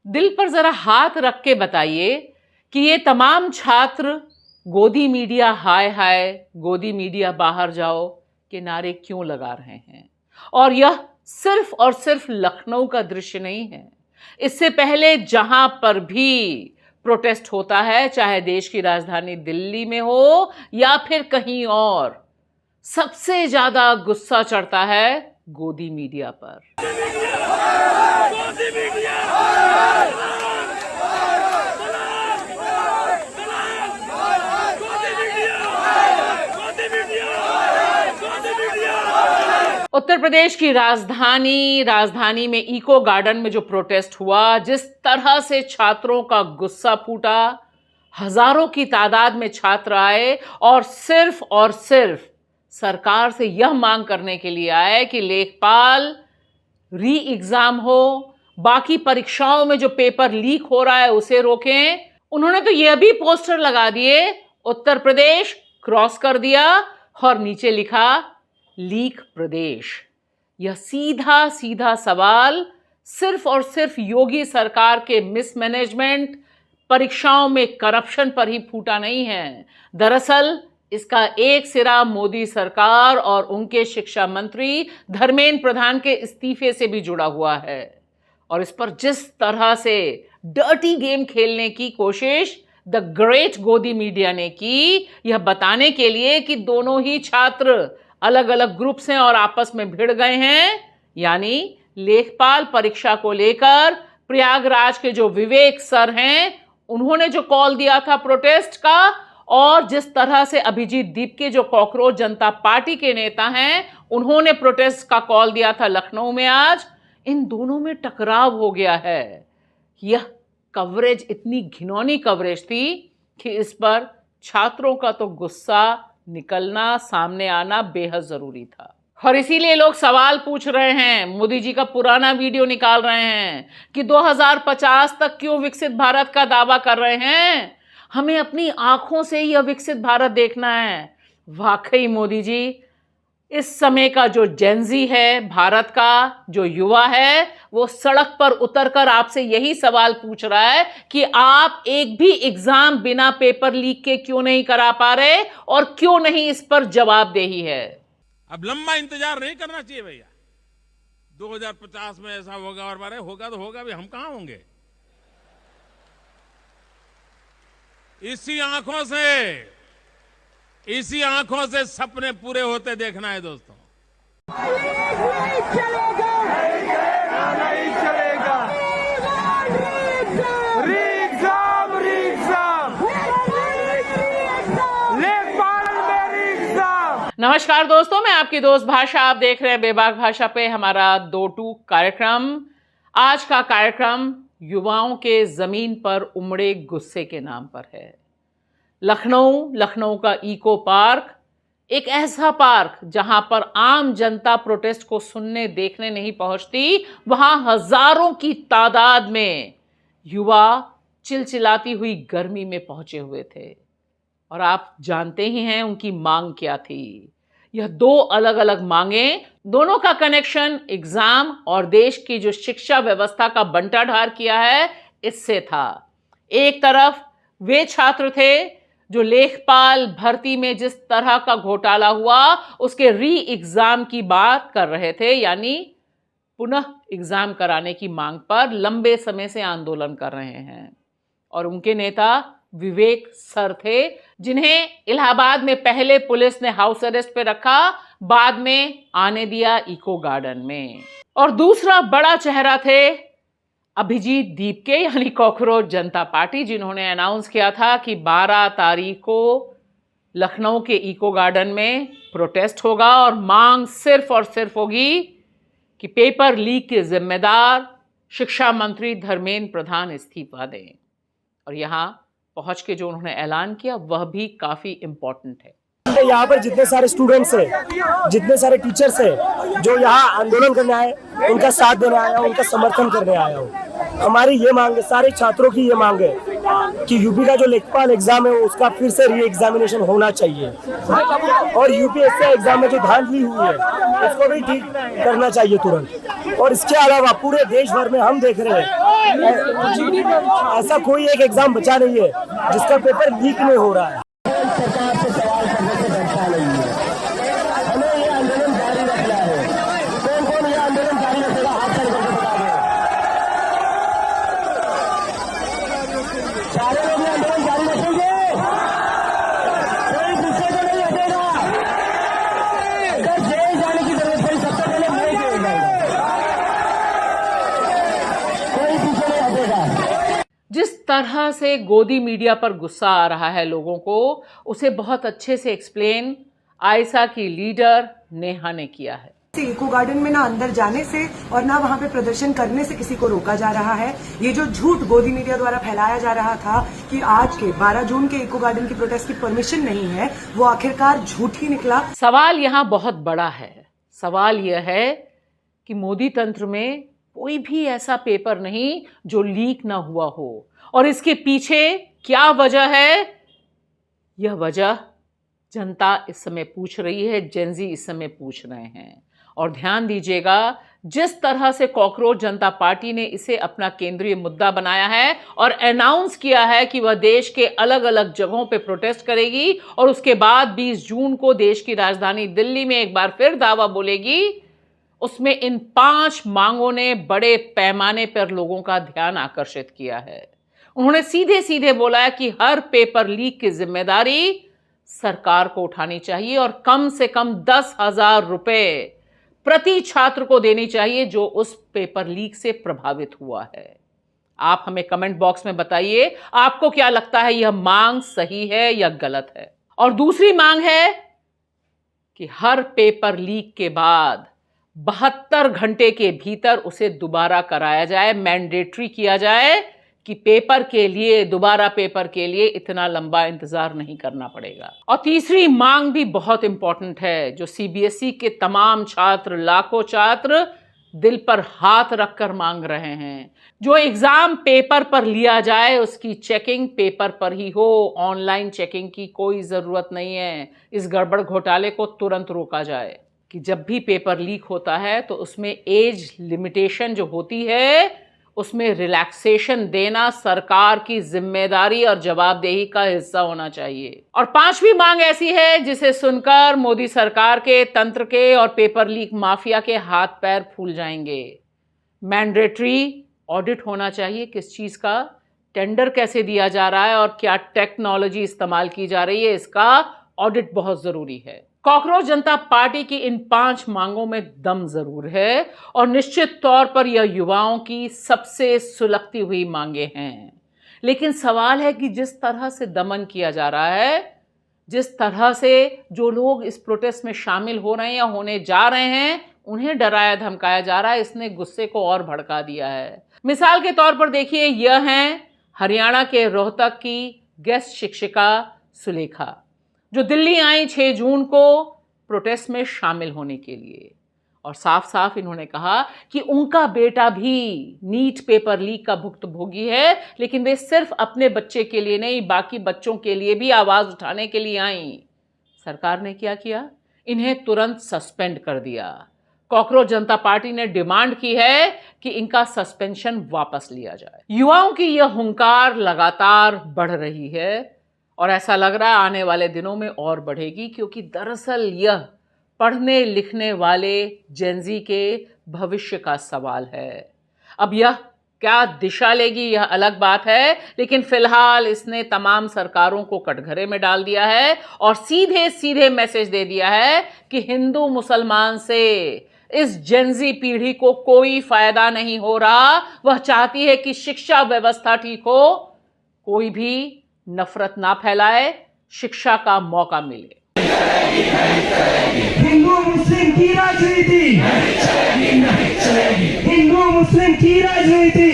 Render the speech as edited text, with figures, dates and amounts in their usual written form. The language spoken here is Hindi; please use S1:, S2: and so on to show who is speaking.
S1: दिल पर जरा हाथ रख के बताइए कि ये तमाम छात्र गोदी मीडिया हाय हाय, गोदी मीडिया बाहर जाओ के नारे क्यों लगा रहे हैं। और यह सिर्फ और सिर्फ लखनऊ का दृश्य नहीं है। इससे पहले जहां पर भी प्रोटेस्ट होता है, चाहे देश की राजधानी दिल्ली में हो या फिर कहीं और, सबसे ज्यादा गुस्सा चढ़ता है गोदी मीडिया पर। उत्तर प्रदेश की राजधानी में इको गार्डन में जो प्रोटेस्ट हुआ, जिस तरह से छात्रों का गुस्सा फूटा, हजारों की तादाद में छात्र आए और सिर्फ सरकार से यह मांग करने के लिए आए कि लेखपाल री एग्जाम हो, बाकी परीक्षाओं में जो पेपर लीक हो रहा है उसे रोकें। उन्होंने तो यह भी पोस्टर लगा दिए, उत्तर प्रदेश क्रॉस कर दिया और नीचे लिखा लीक प्रदेश। यह सीधा सीधा सवाल सिर्फ और सिर्फ योगी सरकार के मिसमैनेजमेंट, परीक्षाओं में करप्शन पर ही फूटा नहीं है। दरअसल इसका एक सिरा मोदी सरकार और उनके शिक्षा मंत्री धर्मेंद्र प्रधान के इस्तीफे से भी जुड़ा हुआ है। और इस पर जिस तरह से डर्टी गेम खेलने की कोशिश द ग्रेट गोदी मीडिया ने की, यह बताने के लिए कि दोनों ही छात्र अलग अलग ग्रुप से और आपस में भिड़ गए हैं। यानी लेखपाल परीक्षा को लेकर प्रयागराज के जो विवेक सर हैं, उन्होंने जो कॉल दिया था प्रोटेस्ट का, और जिस तरह से अभिजीत दीपके जो कॉकरोच जनता पार्टी के नेता हैं, उन्होंने प्रोटेस्ट का कॉल दिया था लखनऊ में आज, इन दोनों में टकराव हो गया है। यह कवरेज इतनी घिनौनी कवरेज थी कि इस पर छात्रों का तो गुस्सा निकलना, सामने आना बेहद जरूरी था। और इसीलिए लोग सवाल पूछ रहे हैं, मोदी जी का पुराना वीडियो निकाल रहे हैं कि 2050 तक क्यों विकसित भारत का दावा कर रहे हैं। हमें अपनी आंखों से यह विकसित भारत देखना है। वाकई मोदी जी, इस समय का जो जेनजी है, भारत का जो युवा है, वो सड़क पर उतरकर आपसे यही सवाल पूछ रहा है कि आप एक भी एग्जाम बिना पेपर लीक के क्यों नहीं करा पा रहे और क्यों नहीं इस पर जवाबदेही है।
S2: अब लंबा इंतजार नहीं करना चाहिए भैया। 2050 में ऐसा होगा और बारे होगा तो होगा भी, हम कहां होंगे। इसी आंखों से सपने पूरे होते देखना है दोस्तों।
S1: नमस्कार दोस्तों, मैं आपकी दोस्त भाषा, आप देख रहे हैं बेबाक भाषा पे हमारा 2 कार्यक्रम। आज का कार्यक्रम युवाओं के जमीन पर उमड़े गुस्से के नाम पर है। लखनऊ का इको पार्क, एक ऐसा पार्क जहां पर आम जनता प्रोटेस्ट को सुनने देखने नहीं पहुंचती, वहां हजारों की तादाद में युवा चिलचिलाती हुई गर्मी में पहुंचे हुए थे। और आप जानते ही हैं उनकी मांग क्या थी। यह 2 अलग अलग मांगें, दोनों का कनेक्शन एग्जाम और देश की जो शिक्षा व्यवस्था का बंटाढार किया है इससे था। एक तरफ वे छात्र थे जो लेखपाल भर्ती में जिस तरह का घोटाला हुआ उसके री एग्जाम की बात कर रहे थे, यानी पुनः एग्जाम कराने की मांग पर लंबे समय से आंदोलन कर रहे हैं। और उनके नेता विवेक सर थे, जिन्हें इलाहाबाद में पहले पुलिस ने हाउस अरेस्ट पे रखा, बाद में आने दिया इको गार्डन में। और दूसरा बड़ा चेहरा थे अभिजीत दीपके, यानी कॉकरोच जनता पार्टी, जिन्होंने अनाउंस किया था कि 12 तारीख को लखनऊ के इको गार्डन में प्रोटेस्ट होगा और मांग सिर्फ और सिर्फ होगी कि पेपर लीक के जिम्मेदार शिक्षा मंत्री धर्मेंद्र प्रधान इस्तीफा दें। और यहाँ पहुंच के जो उन्होंने ऐलान किया वह भी काफी इंपॉर्टेंट है।
S3: यहाँ पर जितने सारे स्टूडेंट्स हैं, जितने सारे टीचर्स हैं जो यहाँ आंदोलन करने आए, उनका साथ देने आया हूँ, उनका समर्थन करने आया हूँ। हमारी ये मांग है, सारे छात्रों की ये मांग है कि यूपी का जो लेखपाल एग्जाम है उसका फिर से री एग्जामिनेशन होना चाहिए और यूपीएससी एग्जाम में जो धांधली हुई है उसको भी ठीक करना चाहिए तुरंत। और इसके अलावा पूरे देश भर में हम देख रहे हैं ऐसा कोई एक एग्जाम बचा नहीं है जिसका पेपर लीक नहीं हो रहा है।
S4: सरकार से सवाल करने से डरता नहीं है। हमें ये आंदोलन जारी रखना है। कौन कौन ये आंदोलन जारी रखेगा, हाथ खड़े करके बता दें। सारे लोग ये आंदोलन जारी रखेंगे, कोई पीछे तो नहीं हटेगा। अगर जेल जाने की जरूरत पड़ी सबसे पहले मैं जेल जाऊंगा, कोई पीछे नहीं हटेगा।
S1: जिस तरह से गोदी मीडिया पर गुस्सा आ रहा है लोगों को, उसे बहुत अच्छे से एक्सप्लेन आयशा की लीडर नेहा ने किया है।
S5: इको गार्डन में ना अंदर जाने से और ना वहां पे प्रदर्शन करने से किसी को रोका जा रहा है। ये जो झूठ गोदी मीडिया द्वारा फैलाया जा रहा था कि आज के 12 जून के इको गार्डन की प्रोटेस्ट की परमिशन नहीं है, वो आखिरकार झूठ ही निकला।
S1: सवाल यहाँ बहुत बड़ा है। सवाल यह है कि मोदी तंत्र में कोई भी ऐसा पेपर नहीं जो लीक ना हुआ हो, और इसके पीछे क्या वजह है, यह वजह जनता इस समय पूछ रही है, जेनजी इस समय पूछ रहे हैं। और ध्यान दीजिएगा, जिस तरह से कॉकरोच जनता पार्टी ने इसे अपना केंद्रीय मुद्दा बनाया है और अनाउंस किया है कि वह देश के अलग अलग जगहों पे प्रोटेस्ट करेगी, और उसके बाद 20 जून को देश की राजधानी दिल्ली में एक बार फिर दावा बोलेगी, उसमें इन 5 मांगों ने बड़े पैमाने पर लोगों का ध्यान आकर्षित किया है। उन्होंने सीधे सीधे बोला है कि हर पेपर लीक की जिम्मेदारी सरकार को उठानी चाहिए और कम से कम 10,000 रुपए प्रति छात्र को देनी चाहिए जो उस पेपर लीक से प्रभावित हुआ है। आप हमें कमेंट बॉक्स में बताइए, आपको क्या लगता है, यह मांग सही है या गलत है। और दूसरी मांग है कि हर पेपर लीक के बाद 72 घंटे के भीतर उसे दोबारा कराया जाए, मैंडेटरी किया जाए कि पेपर के लिए, दोबारा पेपर के लिए इतना लंबा इंतजार नहीं करना पड़ेगा। और तीसरी मांग भी बहुत इंपॉर्टेंट है, जो सीबीएसई के तमाम छात्र, लाखों छात्र दिल पर हाथ रखकर मांग रहे हैं। जो एग्जाम पेपर पर लिया जाए उसकी चेकिंग पेपर पर ही हो, ऑनलाइन चेकिंग की कोई जरूरत नहीं है। इस गड़बड़ घोटाले को तुरंत रोका जाए कि जब भी पेपर लीक होता है तो उसमें एज लिमिटेशन जो होती है, उसमें रिलैक्सेशन देना सरकार की जिम्मेदारी और जवाबदेही का हिस्सा होना चाहिए। और 5वीं मांग ऐसी है जिसे सुनकर मोदी सरकार के, तंत्र के और पेपर लीक माफिया के हाथ पैर फूल जाएंगे। मैंडेटरी ऑडिट होना चाहिए। किस चीज़ का, टेंडर कैसे दिया जा रहा है और क्या टेक्नोलॉजी इस्तेमाल की जा रही है, इसका ऑडिट बहुत ज़रूरी है। कॉकरोच जनता पार्टी की इन 5 मांगों में दम जरूर है और निश्चित तौर पर यह युवाओं की सबसे सुलगती हुई मांगे हैं। लेकिन सवाल है कि जिस तरह से दमन किया जा रहा है, जिस तरह से जो लोग इस प्रोटेस्ट में शामिल हो रहे हैं या होने जा रहे हैं, उन्हें डराया धमकाया जा रहा है, इसने गुस्से को और भड़का दिया है। मिसाल के तौर पर देखिए, यह हैं हरियाणा के रोहतक की गेस्ट शिक्षिका सुलेखा, जो दिल्ली आई 6 जून को प्रोटेस्ट में शामिल होने के लिए, और साफ साफ इन्होंने कहा कि उनका बेटा भी नीट पेपर लीक का भुक्तभोगी है, लेकिन वे सिर्फ अपने बच्चे के लिए नहीं, बाकी बच्चों के लिए भी आवाज उठाने के लिए आई। सरकार ने क्या किया, इन्हें तुरंत सस्पेंड कर दिया। कॉकरोच जनता पार्टी ने डिमांड की है कि इनका सस्पेंशन वापस लिया जाए। युवाओं की यह हुंकार लगातार बढ़ रही है और ऐसा लग रहा है आने वाले दिनों में और बढ़ेगी, क्योंकि दरअसल यह पढ़ने लिखने वाले जेनजी के भविष्य का सवाल है। अब यह क्या दिशा लेगी यह अलग बात है, लेकिन फिलहाल इसने तमाम सरकारों को कटघरे में डाल दिया है और सीधे सीधे मैसेज दे दिया है कि हिंदू मुसलमान से इस जेनजी पीढ़ी को कोई फायदा नहीं हो रहा। वह चाहती है कि शिक्षा व्यवस्था ठीक हो, कोई भी नफरत ना फैलाए, शिक्षा का मौका मिले।
S6: हिंदू मुस्लिम की राजनीति, हिंदू मुस्लिम की राजनीति